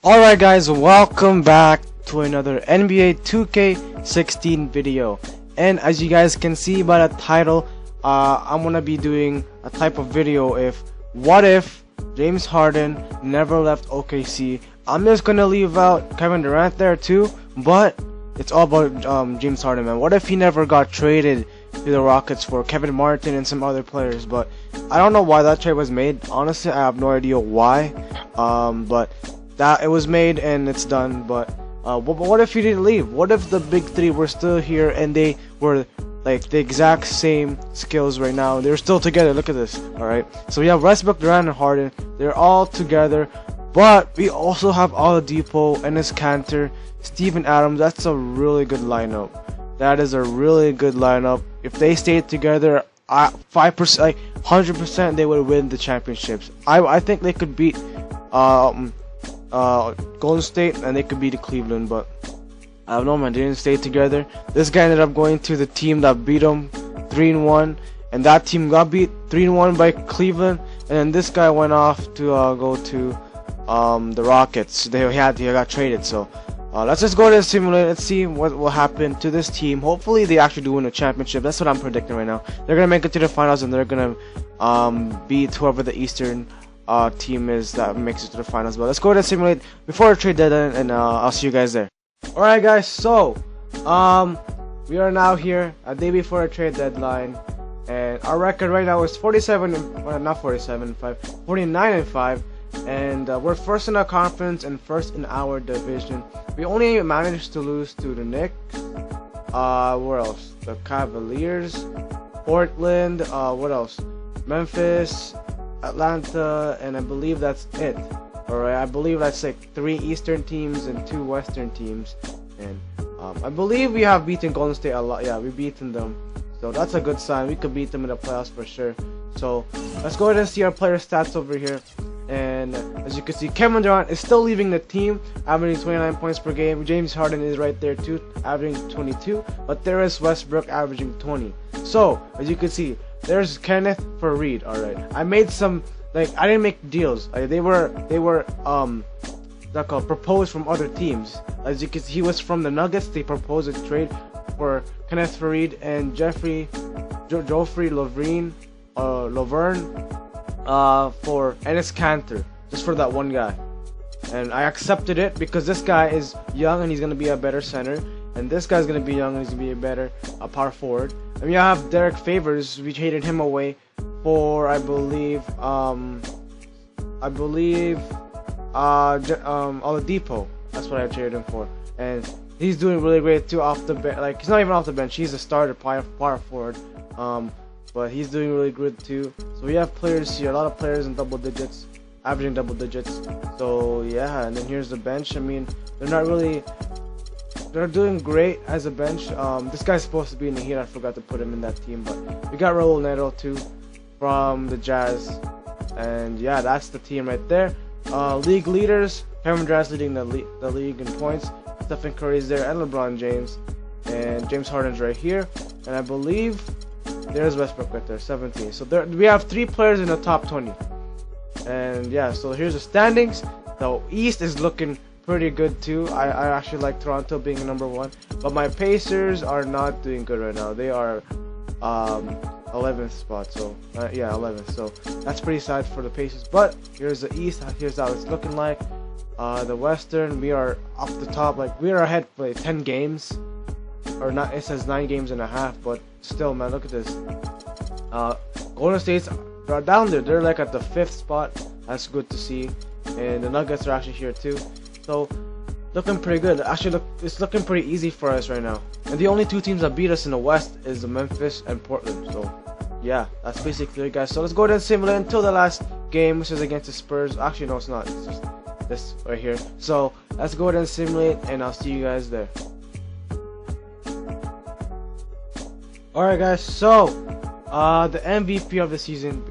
Alright guys, welcome back to another NBA 2K16 video. And as you guys can see by the title, I'm gonna be doing a type of video what if James Harden never left OKC. I'm just gonna leave out Kevin Durant there too, but it's all about James Harden, man. What if he never got traded to the Rockets for Kevin Martin and some other players? But I don't know why that trade was made. Honestly, I have no idea why. But that it was made and it's done. But what if he didn't leave? What if the big three were still here and they were like the exact same skills right now? They're still together. Look at this. Alright, so we have Westbrook, Durant, and Harden. They're all together. But we also have Oladipo, Enes Kanter, Steven Adams. That's a really good lineup. That is a really good lineup. If they stayed together, 5%, like 100%, they would win the championships. I think they could beat Golden State and they could beat Cleveland, but I don't know, man. They didn't stay together. This guy ended up going to the team that beat him 3-1, and that team got beat 3-1 by Cleveland. And then this guy went off to go to the Rockets. He got traded. So let's just go to the simulator and see what will happen to this team. Hopefully they actually do win a championship. That's what I'm predicting right now. They're gonna make it to the finals and they're gonna beat whoever the Eastern team is that makes it to the finals. But let's go to the simulate before the trade deadline, and I'll see you guys there. Alright guys, so we are now here a day before the trade deadline, and our record right now is 49-5, and we're first in our conference and first in our division. We only managed to lose to the Knicks, where else? The Cavaliers, Portland, what else? Memphis, Atlanta, and I believe that's it. Alright, I believe that's like 3 Eastern teams and 2 Western teams, and I believe we have beaten Golden State a lot. Yeah, we've beaten them, so that's a good sign. We could beat them in the playoffs for sure. So let's go ahead and see our player stats over here. And as you can see, Kevin Durant is still leaving the team, averaging 29 points per game. James Harden is right there too, averaging 22. But there is Westbrook averaging 20. So as you can see, there's Kenneth for Reed. Alright, I made some, like, I didn't make deals. They were proposed from other teams. As you can see, he was from the Nuggets. They proposed a trade for Kenneth Faried and Geoffrey Laverne for Enes Kanter, just for that one guy. And I accepted it because this guy is young and he's gonna be a better center, and this guy's gonna be young and he's gonna be a better power forward. And we have Derek Favors. We traded him away for I believe Oladipo. That's what I traded him for, and he's doing really great too off the bench. Like, he's not even off the bench. He's a starter power forward. But he's doing really good too. So we have players here, a lot of players in double digits, averaging double digits. So yeah, and then here's the bench. I mean, they're doing great as a bench. This guy's supposed to be in the Heat. I forgot to put him in that team. But we got Raul Neto too from the Jazz, and yeah, that's the team right there. League leaders: Kevin Durant's leading the league in points. Stephen Curry's there, and LeBron James, and James Harden's right here, and I believe there's Westbrook right there, 17. So we have 3 players in the top 20. And yeah, so here's the standings. The East is looking pretty good too. I actually like Toronto being number 1, but my Pacers are not doing good right now. They are 11th spot. So yeah, 11th. So that's pretty sad for the Pacers. But here's the East. Here's how it's looking like. The Western, we are off the top. Like, we are ahead by 10 games. Or not, it says 9 games and a half, but still, man, look at this. Golden State's are down there. They're like at the 5th spot. That's good to see. And the Nuggets are actually here too. So looking pretty good. Actually, it's looking pretty easy for us right now. And the only 2 teams that beat us in the West is the Memphis and Portland. So yeah, that's basically it, guys. So let's go ahead and simulate until the last game, which is against the Spurs. Actually, no, it's not. It's just this right here. So let's go ahead and simulate, and I'll see you guys there. Alright guys, so the MVP of the season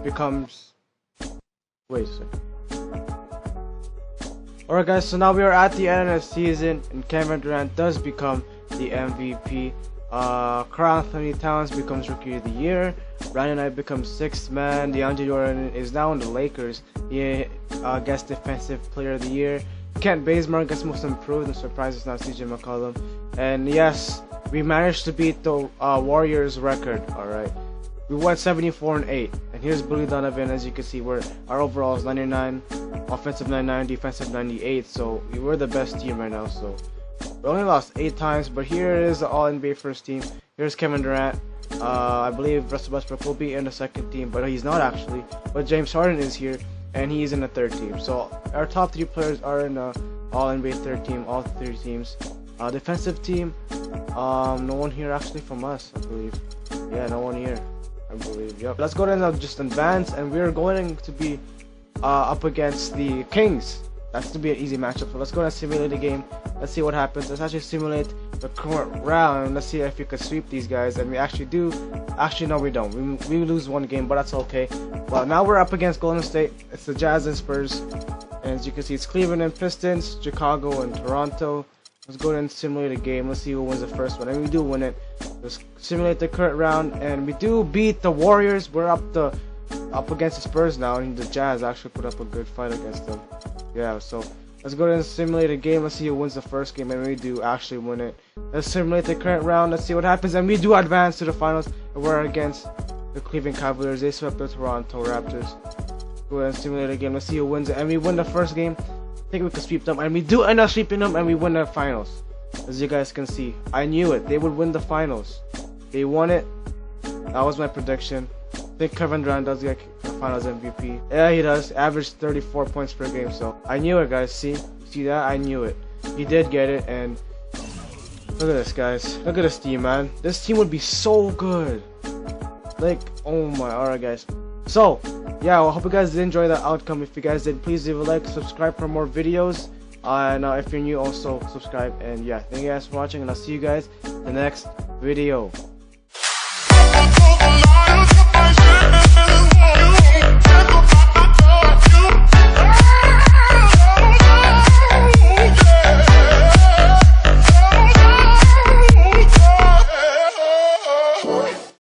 becomes, wait a second. Alright guys, so now we are at the end of the season and Kevin Durant does become the MVP Karl Anthony Towns becomes Rookie of the Year. Brandon Knight becomes 6th man. DeAndre Jordan is now in the Lakers. He gets Defensive Player of the Year. Kent Bazemore gets Most Improved. I'm surprised it's not CJ McCollum. And yes, we managed to beat the Warriors record. Alright, we went 74-8. And here's Billy Donovan. As you can see, our overall is 99, offensive 99, defensive 98. So we were the best team right now. So we only lost 8 times, but here is the All-NBA first team. Here's Kevin Durant. I believe Russell Westbrook will be in the second team, but he's not actually. But James Harden is here, and he's in the third team. So our top 3 players are in the All-NBA third team, all 3 teams. Defensive team, no one here actually from us, I believe. Yeah, no one here, I believe. Yep. Let's go to just advance, and we're going to be up against the Kings. That's to be an easy matchup. So let's go and simulate the game. Let's see what happens. Let's actually simulate the current round. Let's see if we could sweep these guys. And we actually do. Actually, no, we don't. We lose 1 game, but that's okay. Well, now we're up against Golden State. It's the Jazz and Spurs. And as you can see, it's Cleveland and Pistons, Chicago and Toronto. Let's go ahead and simulate a game. Let's see who wins the first one. And we do win it. Let's simulate the current round. And we do beat the Warriors. We're up against the Spurs now. And the Jazz actually put up a good fight against them. Yeah, so let's go ahead and simulate a game. Let's see who wins the first game, and we do actually win it. Let's simulate the current round. Let's see what happens, and we do advance to the finals. And we're against the Cleveland Cavaliers. They swept the Toronto Raptors. Go ahead and simulate a game. Let's see who wins it, and we win the first game. I think we could sweep them, and we do end up sweeping them, and we win the finals. As you guys can see, I knew it. They would win the finals. They won it. That was my prediction. I think Kevin Durant does get Finals MVP. Yeah, he does. Averaged 34 points per game. So I knew it, guys. See that? I knew it. He did get it. And look at this, guys. Look at this team, man. This team would be so good. Like, oh my. Alright, guys. So yeah, I hope you guys did enjoy the outcome. If you guys did, please leave a like, subscribe for more videos. And if you're new, also subscribe. And yeah, thank you guys for watching, and I'll see you guys in the next video.